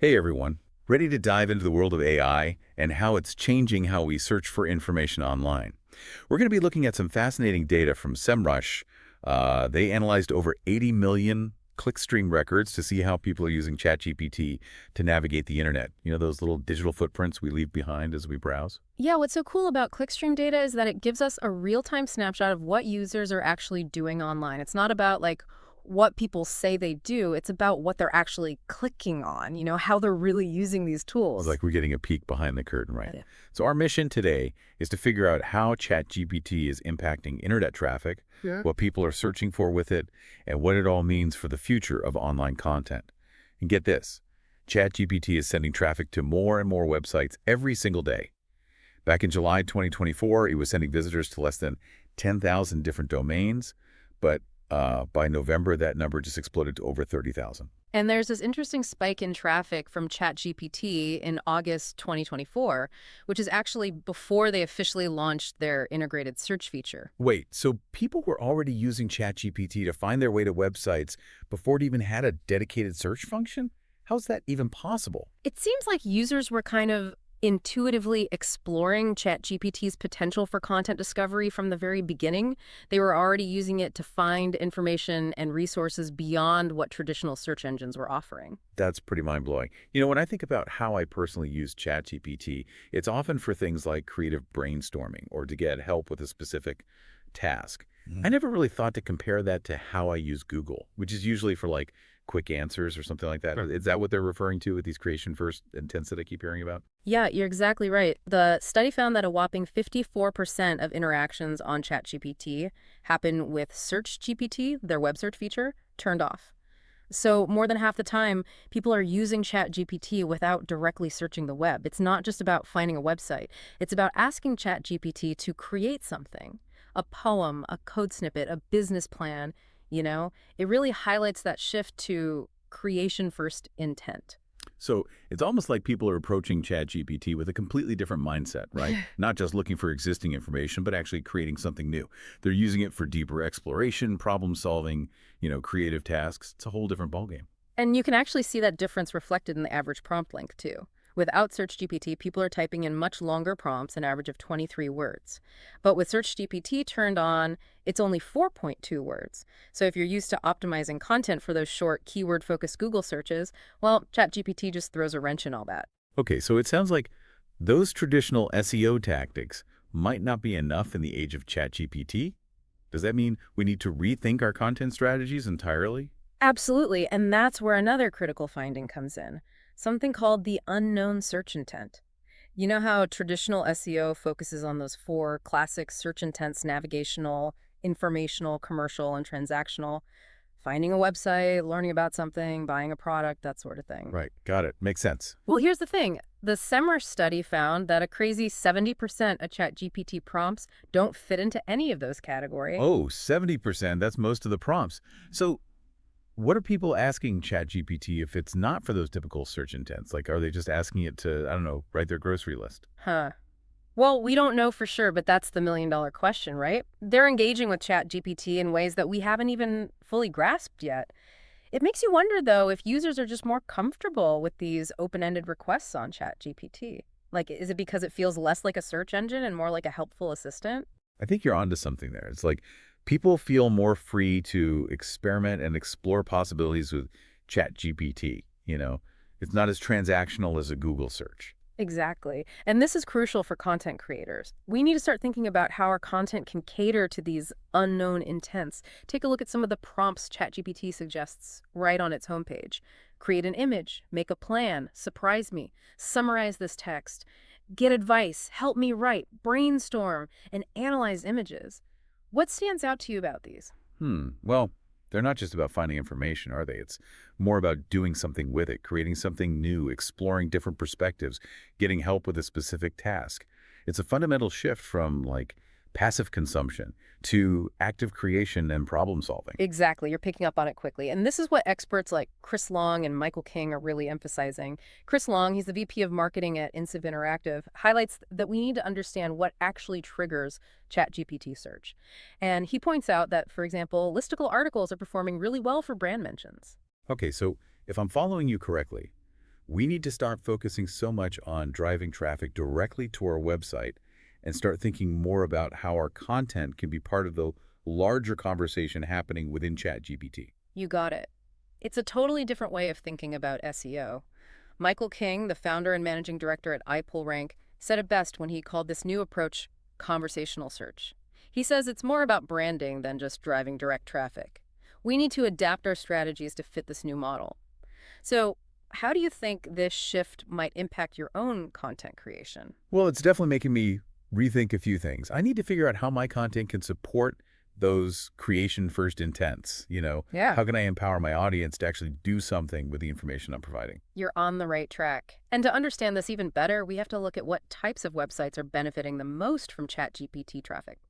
Hey everyone, ready to dive into the world of AI and how it's changing how we search for information online. We're going to be looking at some fascinating data from SEMrush. They analyzed over 80 million Clickstream records to see how people are using ChatGPT to navigate the internet. You know, those little digital footprints we leave behind as we browse? Yeah, what's so cool about Clickstream data is that it gives us a real-time snapshot of what users are actually doing online. It's not about what people say they do, it's about what they're actually clicking on, how they're really using these It's tools. like we're getting a peek behind the curtain, right? Yeah. So our mission today is to figure out how ChatGPT is impacting internet traffic, Yeah. what people are searching for with it, and what it all means for the future of online content. And get this, ChatGPT is sending traffic to more and more websites every single day. Back in July 2024, it was sending visitors to less than 10,000 different domains, but by November, that number just exploded to over 30,000. And there's this interesting spike in traffic from ChatGPT in August 2024, which is actually before they officially launched their integrated search feature. Wait, so people were already using ChatGPT to find their way to websites before it even had a dedicated search function? How's that even possible? It seems like users were kind of intuitively exploring ChatGPT's potential for content discovery from the very beginning. They were already using it to find information and resources beyond what traditional search engines were offering. That's pretty mind-blowing. You know, when I think about how I personally use ChatGPT, it's often for things like creative brainstorming or to get help with a specific task. I never really thought to compare that to how I use Google, which is usually for like quick answers or something like that. Sure. Is that what they're referring to with these creation first intents that I keep hearing about? Yeah, you're exactly right. The study found that a whopping 54% of interactions on ChatGPT happen with SearchGPT, their web search feature, turned off. So more than half the time, people are using ChatGPT without directly searching the web. It's not just about finding a website. It's about asking ChatGPT to create something, a poem, a code snippet, a business plan, It really highlights that shift to creation first intent. So it's almost like people are approaching ChatGPT with a completely different mindset, right? Not just looking for existing information, but actually creating something new. They're using it for deeper exploration, problem solving, creative tasks. It's a whole different ballgame. And you can actually see that difference reflected in the average prompt length, too. Without SearchGPT, people are typing in much longer prompts, an average of 23 words. But with SearchGPT turned on, it's only 4.2 words. So if you're used to optimizing content for those short, keyword-focused Google searches, well, ChatGPT just throws a wrench in all that. Okay, so it sounds like those traditional SEO tactics might not be enough in the age of ChatGPT. Does that mean we need to rethink our content strategies entirely? Absolutely, and that's where another critical finding comes in, something called the unknown search intent. You know how traditional SEO focuses on those four classic search intents: navigational, informational, commercial, and transactional? Finding a website, learning about something, buying a product, that sort of thing. Right, got it. Makes sense. Well, here's the thing. The SEMrush study found that a crazy 70% of ChatGPT prompts don't fit into any of those categories. Oh, 70%, that's most of the prompts. So what are people asking ChatGPT if it's not for those typical search intents? Like, are they just asking it to, I don't know, write their grocery list? Huh. Well, we don't know for sure, but that's the million-dollar question, right? They're engaging with ChatGPT in ways that we haven't even fully grasped yet. It makes you wonder, though, if users are just more comfortable with these open-ended requests on ChatGPT. Like, is it because it feels less like a search engine and more like a helpful assistant? I think you're onto something there. It's like people feel more free to experiment and explore possibilities with ChatGPT, It's not as transactional as a Google search. Exactly. And this is crucial for content creators. We need to start thinking about how our content can cater to these unknown intents. Take a look at some of the prompts ChatGPT suggests right on its homepage. Create an image, make a plan, surprise me, summarize this text, get advice, help me write, brainstorm, and analyze images. What stands out to you about these? Well, they're not just about finding information, are they? It's more about doing something with it, creating something new, exploring different perspectives, getting help with a specific task. It's a fundamental shift from like passive consumption to active creation and problem solving. Exactly. You're picking up on it quickly. And this is what experts like Chris Long and Michael King are really emphasizing. Chris Long, he's the VP of marketing at Insiv Interactive, highlights that we need to understand what actually triggers ChatGPT search. And he points out that, for example, listicle articles are performing really well for brand mentions. Okay, so if I'm following you correctly, We need to start focusing so much on driving traffic directly to our website and start thinking more about how our content can be part of the larger conversation happening within ChatGPT. You got it. It's a totally different way of thinking about SEO. Michael King, the founder and managing director at iPullRank, said it best when he called this new approach conversational search. He says it's more about branding than just driving direct traffic. We need to adapt our strategies to fit this new model. So, how do you think this shift might impact your own content creation? Well, it's definitely making me rethink a few things. I need to figure out how my content can support those creation first intents. Yeah. How can I empower my audience to actually do something with the information I'm providing? You're on the right track. And to understand this even better, we have to look at what types of websites are benefiting the most from ChatGPT traffic.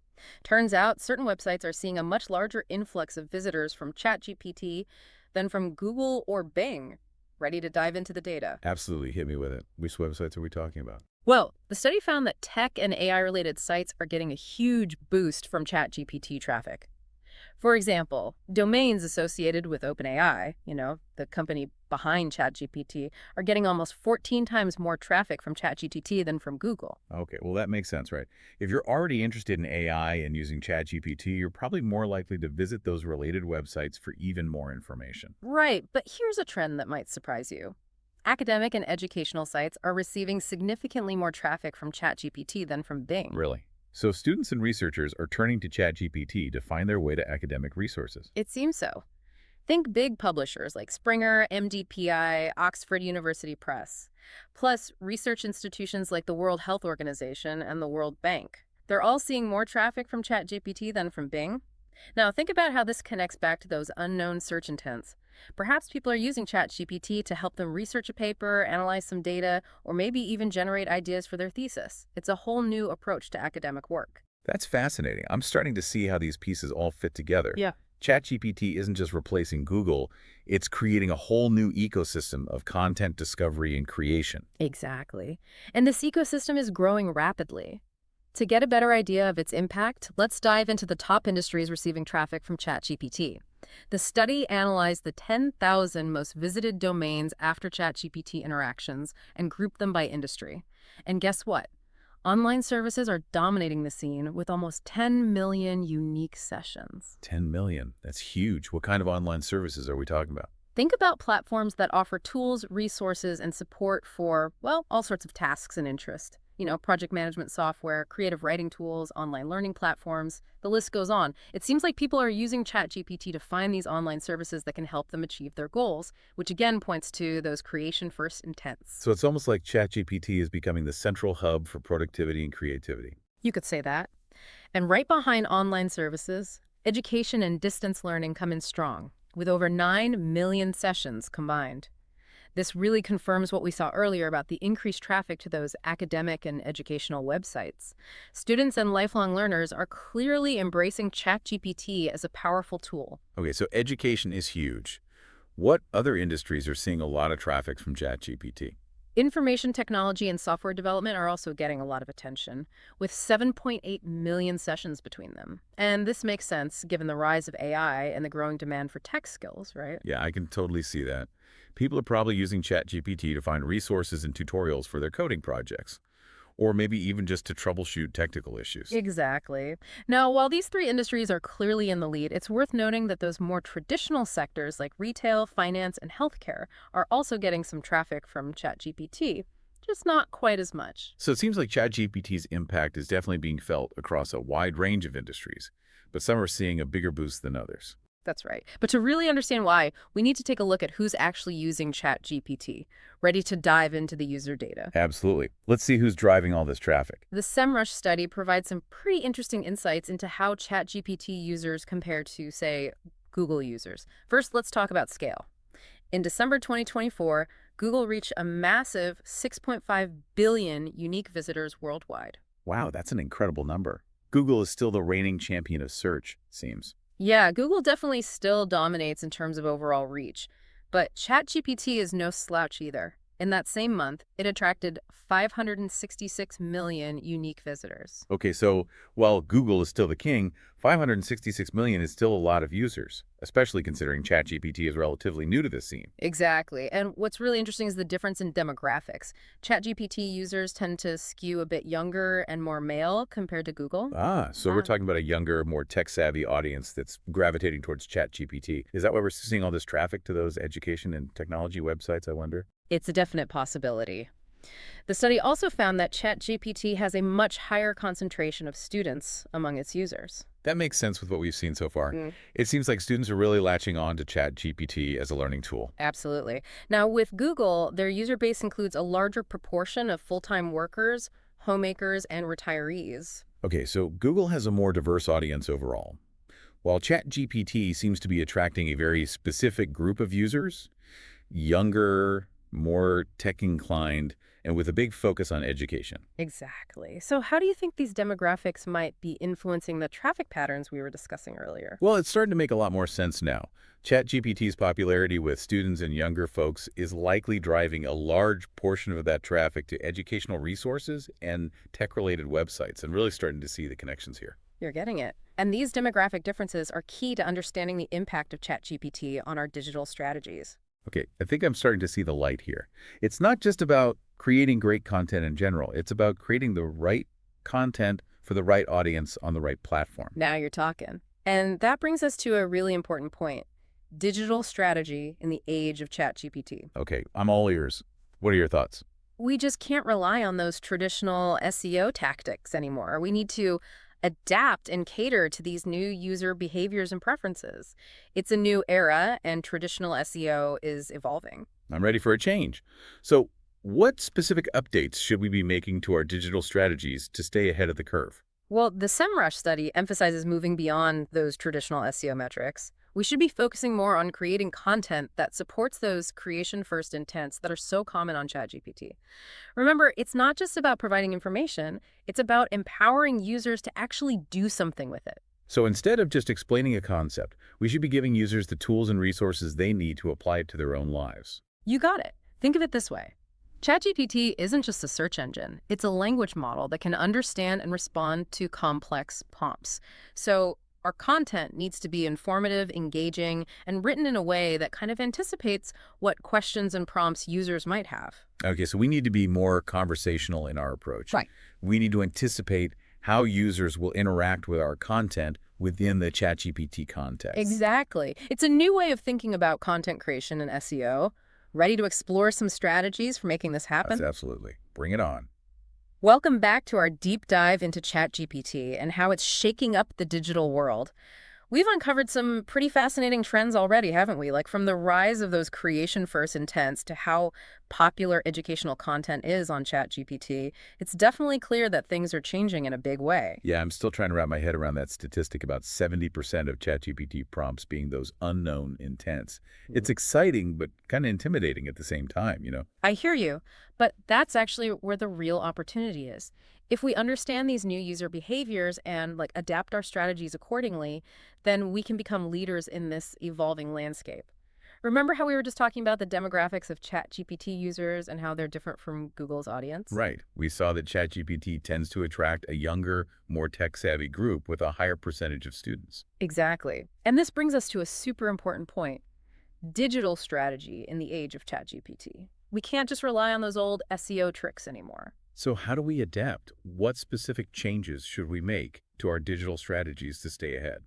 Turns out certain websites are seeing a much larger influx of visitors from ChatGPT than from Google or Bing. Ready to dive into the data? Absolutely. Hit me with it. Which websites are we talking about? Well, the study found that tech and AI-related sites are getting a huge boost from ChatGPT traffic. For example, domains associated with OpenAI, the company behind ChatGPT, are getting almost 14 times more traffic from ChatGPT than from Google. Okay, well, that makes sense, right? If you're already interested in AI and using ChatGPT, you're probably more likely to visit those related websites for even more information. Right, but here's a trend that might surprise you. Academic and educational sites are receiving significantly more traffic from ChatGPT than from Bing. Really? So students and researchers are turning to ChatGPT to find their way to academic resources. It seems so. Think big publishers like Springer, MDPI, Oxford University Press, plus research institutions like the World Health Organization and the World Bank. They're all seeing more traffic from ChatGPT than from Bing. Now, think about how this connects back to those unknown search intents. Perhaps people are using ChatGPT to help them research a paper, analyze some data, or maybe even generate ideas for their thesis. It's a whole new approach to academic work. That's fascinating. I'm starting to see how these pieces all fit together. Yeah. ChatGPT isn't just replacing Google, it's creating a whole new ecosystem of content discovery and creation. Exactly. And this ecosystem is growing rapidly. To get a better idea of its impact, let's dive into the top industries receiving traffic from ChatGPT. The study analyzed the 10,000 most visited domains after ChatGPT interactions and grouped them by industry. And guess what? Online services are dominating the scene with almost 10 million unique sessions. 10 million. That's huge. What kind of online services are we talking about? Think about platforms that offer tools, resources, and support for, well, all sorts of tasks and interests. Project management software, creative writing tools, online learning platforms, the list goes on. It seems like people are using ChatGPT to find these online services that can help them achieve their goals, which again points to those creation-first intents. So it's almost like ChatGPT is becoming the central hub for productivity and creativity. You could say that. And right behind online services, education and distance learning come in strong, with over 9 million sessions combined. This really confirms what we saw earlier about the increased traffic to those academic and educational websites. Students and lifelong learners are clearly embracing ChatGPT as a powerful tool. Okay, so education is huge. What other industries are seeing a lot of traffic from ChatGPT? Information technology and software development are also getting a lot of attention, with 7.8 million sessions between them. And this makes sense given the rise of AI and the growing demand for tech skills, right? Yeah, I can totally see that. People are probably using ChatGPT to find resources and tutorials for their coding projects, or maybe even just to troubleshoot technical issues. Exactly. Now, while these three industries are clearly in the lead, it's worth noting that those more traditional sectors like retail, finance, and healthcare are also getting some traffic from ChatGPT, just not quite as much. So it seems like ChatGPT's impact is definitely being felt across a wide range of industries, but some are seeing a bigger boost than others. That's right. But to really understand why, we need to take a look at who's actually using ChatGPT, ready to dive into the user data. Absolutely. Let's see who's driving all this traffic. The SEMrush study provides some pretty interesting insights into how ChatGPT users compare to, say, Google users. First, let's talk about scale. In December 2024, Google reached a massive 6.5 billion unique visitors worldwide. Wow, that's an incredible number. Google is still the reigning champion of search, it seems. Yeah, Google definitely still dominates in terms of overall reach, but ChatGPT is no slouch either. In that same month, it attracted 566 million unique visitors. Okay, so while Google is still the king, 566 million is still a lot of users, especially considering ChatGPT is relatively new to this scene. Exactly. And what's really interesting is the difference in demographics. ChatGPT users tend to skew a bit younger and more male compared to Google. Ah, so we're talking about a younger, more tech-savvy audience that's gravitating towards ChatGPT. Is that why we're seeing all this traffic to those education and technology websites, I wonder? It's a definite possibility. The study also found that ChatGPT has a much higher concentration of students among its users. That makes sense with what we've seen so far. It seems like students are really latching on to ChatGPT as a learning tool. Absolutely. Now, with Google, their user base includes a larger proportion of full-time workers, homemakers, and retirees. Okay, so Google has a more diverse audience overall. While ChatGPT seems to be attracting a very specific group of users, younger, more tech-inclined, and with a big focus on education. Exactly. So how do you think these demographics might be influencing the traffic patterns we were discussing earlier? Well, it's starting to make a lot more sense now. ChatGPT's popularity with students and younger folks is likely driving a large portion of that traffic to educational resources and tech-related websites, and really starting to see the connections here. You're getting it. And these demographic differences are key to understanding the impact of ChatGPT on our digital strategies. Okay, I think I'm starting to see the light here. It's not just about creating great content in general. It's about creating the right content for the right audience on the right platform. Now you're talking. And that brings us to a really important point. Digital strategy in the age of ChatGPT. Okay, I'm all ears. What are your thoughts? We just can't rely on those traditional SEO tactics anymore. We need to adapt and cater to these new user behaviors and preferences. It's a new era, and traditional SEO is evolving. I'm ready for a change. So, what specific updates should we be making to our digital strategies to stay ahead of the curve? Well, the SEMrush study emphasizes moving beyond those traditional SEO metrics. We should be focusing more on creating content that supports those creation-first intents that are so common on ChatGPT. Remember, it's not just about providing information, it's about empowering users to actually do something with it. So instead of just explaining a concept, we should be giving users the tools and resources they need to apply it to their own lives. You got it. Think of it this way. ChatGPT isn't just a search engine. It's a language model that can understand and respond to complex prompts. So our content needs to be informative, engaging, and written in a way that kind of anticipates what questions and prompts users might have. Okay, so we need to be more conversational in our approach. Right. We need to anticipate how users will interact with our content within the ChatGPT context. Exactly. It's a new way of thinking about content creation and SEO. Ready to explore some strategies for making this happen? That's absolutely. Bring it on. Welcome back to our deep dive into ChatGPT and how it's shaking up the digital world. We've uncovered some pretty fascinating trends already, haven't we? Like from the rise of those creation-first intents to how popular educational content is on ChatGPT. It's definitely clear that things are changing in a big way. Yeah, I'm still trying to wrap my head around that statistic about 70% of ChatGPT prompts being those unknown intents. It's exciting, but kind of intimidating at the same time, you know? I hear you, but that's actually where the real opportunity is. If we understand these new user behaviors and adapt our strategies accordingly, then we can become leaders in this evolving landscape. Remember how we were just talking about the demographics of ChatGPT users and how they're different from Google's audience? Right. We saw that ChatGPT tends to attract a younger, more tech-savvy group with a higher percentage of students. Exactly. And this brings us to a super important point. Digital strategy in the age of ChatGPT. We can't just rely on those old SEO tricks anymore. So how do we adapt? What specific changes should we make to our digital strategies to stay ahead?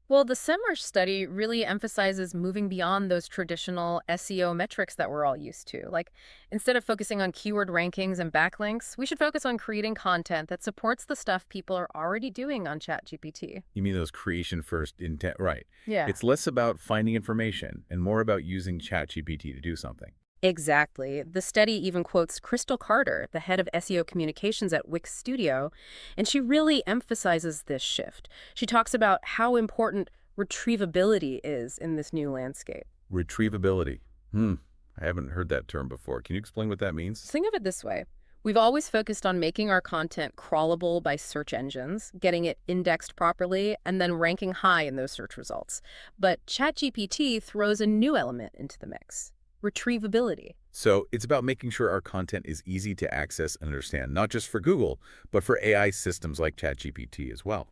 Well, the SEMrush study really emphasizes moving beyond those traditional SEO metrics that we're all used to. Like, instead of focusing on keyword rankings and backlinks, we should focus on creating content that supports the stuff people are already doing on ChatGPT. You mean those creation-first intent? Right. Yeah. It's less about finding information and more about using ChatGPT to do something. Exactly. The study even quotes Crystal Carter, the head of SEO communications at Wix Studio, and she really emphasizes this shift. She talks about how important retrievability is in this new landscape. Retrievability. I haven't heard that term before. Can you explain what that means? Think of it this way. We've always focused on making our content crawlable by search engines, getting it indexed properly, and then ranking high in those search results. But ChatGPT throws a new element into the mix. retrievability. So it's about making sure our content is easy to access and understand, not just for Google, but for AI systems like ChatGPT as well.